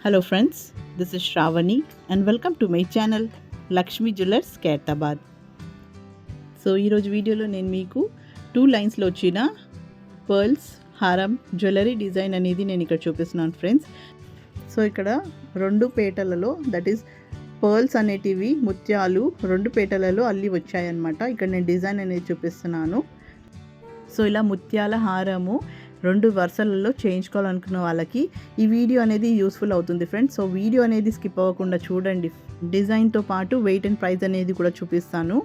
Hello friends, this is Shravani and welcome to my channel Lakshmi Jewellers Khairatabad. So ఈరోజు వీడియోలో నేను మీకు 2 లైన్స్లో వచ్చిన పర్ల్స్ హారం జ్యువెలరీ డిజైన్ అనేది నేను ఇక్కడ చూపిస్తున్నాను ఫ్రెండ్స్. సో ఇక్కడ 2 పేటలలో దట్ ఈస్ పర్ల్స్ అనేటివి ముత్యాలు 2 పేటలలో అల్లి వచ్చాయన్నమాట. ఇక్కడ నేను డిజైన్ అనేది చూపిస్తున్నాను. సో ఇలా ముత్యాల హారము 2 వరుసలలో చేయించుకోవాలనుకున్న వాళ్ళకి ఈ వీడియో అనేది యూస్ఫుల్ అవుతుంది ఫ్రెండ్స్. సో వీడియో అనేది స్కిప్ అవ్వకుండా చూడండి. డిజైన్తో పాటు వెయిట్ అండ్ ప్రైస్ అనేది కూడా చూపిస్తాను.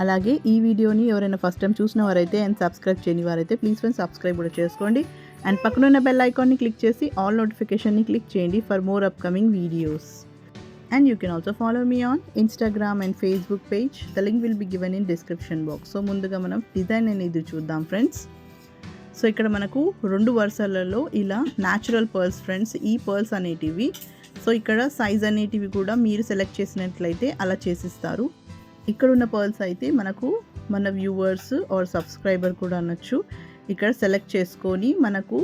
అలాగే ఈ వీడియోని ఎవరైనా ఫస్ట్ టైం చూసిన వారైతే అండ్ సబ్స్క్రైబ్ చేయని వారైతే ప్లీజ్ ఫ్రెండ్స్ సబ్స్క్రైబ్ కూడా చేసుకోండి. అండ్ పక్కన ఉన్న బెల్ ఐకాన్ని క్లిక్ చేసి ఆల్ నోటిఫికేషన్ని క్లిక్ చేయండి for more upcoming videos. And you can also follow me on Instagram and Facebook page. The link will be given in description box. So ముందుగా మనం design అనేది చూద్దాం ఫ్రెండ్స్. సో ఇక్కడ మనకు 2 వరుసలలో ఇలా న్యాచురల్ పర్ల్స్ ఫ్రెండ్స్. ఈ పర్ల్స్ అనేటివి సో ఇక్కడ సైజ్ అనేటివి కూడా మీరు సెలెక్ట్ చేసినట్లయితే అలా చేసిస్తారు. ఇక్కడ ఉన్న పర్ల్స్ అయితే మనకు మన వ్యూవర్స్ ఆర్ సబ్స్క్రైబర్ కూడా అనొచ్చు ఇక్కడ సెలెక్ట్ చేసుకొని మనకు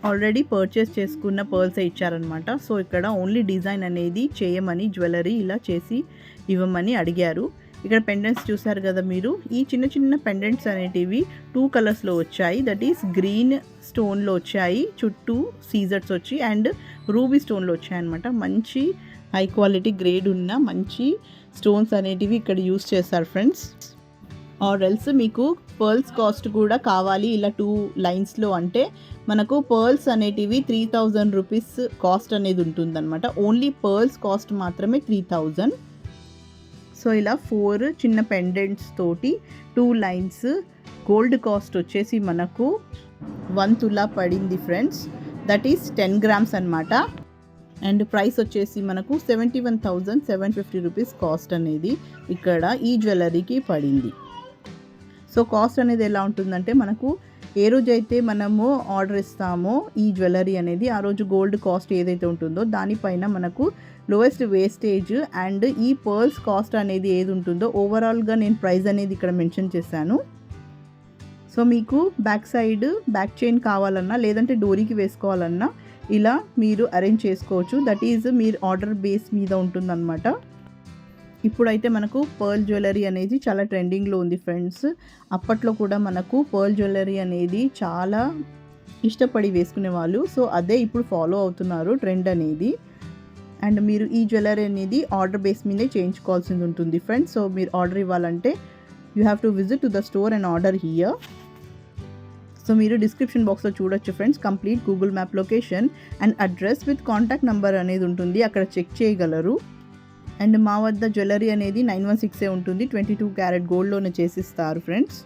ఆల్రెడీ పర్చేస్ చేసుకున్న పర్ల్సే ఇచ్చారనమాట. సో ఇక్కడ ఓన్లీ డిజైన్ అనేది చేయమని జ్యువెలరీ ఇలా చేసి ఇవ్వమని అడిగారు. ఇక్కడ పెండెంట్స్ చూసారు కదా మీరు. ఈ చిన్న చిన్న పెండెంట్స్ అనేటివి 2 కలర్స్లో వచ్చాయి. దట్ ఈస్ గ్రీన్ స్టోన్లో వచ్చాయి, చుట్టూ సీజర్స్ వచ్చి అండ్ రూబీ స్టోన్లో వచ్చాయి అనమాట. మంచి హై క్వాలిటీ గ్రేడ్ ఉన్న మంచి స్టోన్స్ అనేటివి ఇక్కడ యూస్ చేస్తారు ఫ్రెండ్స్. ఆర్ ఎల్స్ మీకు పర్ల్స్ కాస్ట్ కూడా కావాలి ఇలా 2 లైన్స్లో అంటే మనకు పర్ల్స్ అనేటివి 3000 రూపీస్ కాస్ట్ అనేది ఉంటుందన్నమాట. ఓన్లీ పర్ల్స్ కాస్ట్ మాత్రమే 3000. సో ఇలా 4 చిన్న పెండెంట్స్ తోటి 2 లైన్స్ గోల్డ్ కాస్ట్ వచ్చేసి మనకు 1 తులా పడింది ఫ్రెండ్స్. దట్ ఈస్ 10 గ్రామ్స్ అనమాట. అండ్ ప్రైస్ వచ్చేసి మనకు 71,750 రూపీస్ కాస్ట్ అనేది ఇక్కడ ఈ జ్యువెలరీకి పడింది. సో కాస్ట్ అనేది ఎలా ఉంటుందంటే మనకు ఏ రోజైతే మనము ఆర్డర్ ఇస్తామో ఈ జ్యువెలరీ అనేది ఆ రోజు గోల్డ్ కాస్ట్ ఏదైతే ఉంటుందో దానిపైన మనకు లోయెస్ట్ వేస్టేజ్ అండ్ ఈ పర్ల్స్ కాస్ట్ అనేది ఏది ఉంటుందో ఓవరాల్గా నేను ప్రైస్ అనేది ఇక్కడ మెన్షన్ చేశాను. సో మీకు బ్యాక్ సైడ్ బ్యాక్ చైన్ కావాలన్నా లేదంటే డోరీకి వేసుకోవాలన్నా ఇలా మీరు అరేంజ్ చేసుకోవచ్చు. దట్ ఈజ్ మీరు ఆర్డర్ బేస్ మీద ఉంటుందన్నమాట. ఇప్పుడైతే మనకు పర్ల్ జ్యువెలరీ అనేది చాలా ట్రెండింగ్లో ఉంది ఫ్రెండ్స్. అప్పట్లో కూడా మనకు పర్ల్ జ్యువెలరీ అనేది చాలా ఇష్టపడి వేసుకునే వాళ్ళు. సో అదే ఇప్పుడు ఫాలో అవుతున్నారు ట్రెండ్ అనేది. అండ్ మీరు ఈ జ్యువెలరీ అనేది ఆర్డర్ బేస్ మీదే చేయించుకోవాల్సింది ఉంటుంది ఫ్రెండ్స్. సో మీరు ఆర్డర్ ఇవ్వాలంటే you have to visit to the store and order here. So మీరు డిస్క్రిప్షన్ బాక్స్లో చూడొచ్చు friends. Complete Google map location and address with contact number అనేది ఉంటుంది, అక్కడ చెక్ చేయగలరు. అండ్ మా వద్ద జ్యువెలరీ అనేది 916 ఉంటుంది, 22 క్యారెట్ గోల్డ్లోనే చేసిస్తారు ఫ్రెండ్స్.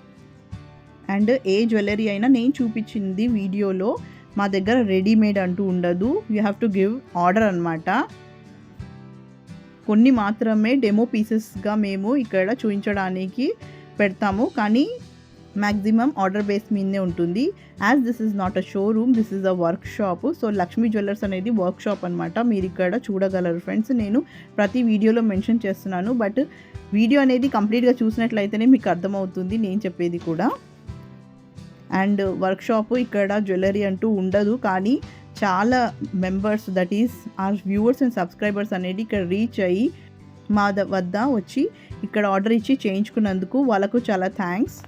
అండ్ ఏ జ్యువెలరీ అయినా నేను చూపించింది వీడియోలో మా దగ్గర రెడీమేడ్ అంటూ ఉండదు. You have to give order అనమాట. కొన్ని మాత్రమే డెమో పీసెస్గా మేము ఇక్కడ చూపించడానికి పెడతాము, కానీ మ్యాక్సిమం ఆర్డర్ బేస్ మీదే ఉంటుంది. As this is not a showroom, this is a work shop. So Lakshmi jewellers అనేది వర్క్ షాప్ అనమాట. మీరు ఇక్కడ చూడగలరు ఫ్రెండ్స్. నేను ప్రతి వీడియోలో మెన్షన్ చేస్తున్నాను, బట్ వీడియో అనేది కంప్లీట్గా చూసినట్లయితేనే మీకు అర్థమవుతుంది నేను చెప్పేది కూడా. అండ్ వర్క్ షాప్ ఇక్కడ జ్యువెలరీ అంటూ ఉండదు, కానీ చాలా members that is our viewers and subscribers అనేది ఇక్కడ రీచ్ అయ్యి మా వద్ద వచ్చి ఇక్కడ ఆర్డర్ ఇచ్చి చేయించుకున్నందుకు వాళ్ళకు చాలా thanks.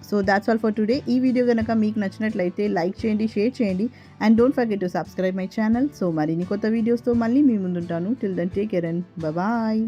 So that's all for today. ఈ వీడియో కనుక మీకు నచ్చినట్లయితే లైక్ చేయండి, షేర్ చేయండి and don't forget to subscribe my channel. So మరిన్ని కొత్త వీడియోస్తో మళ్ళీ మీ ముందుంటాను. Till then take care and bye.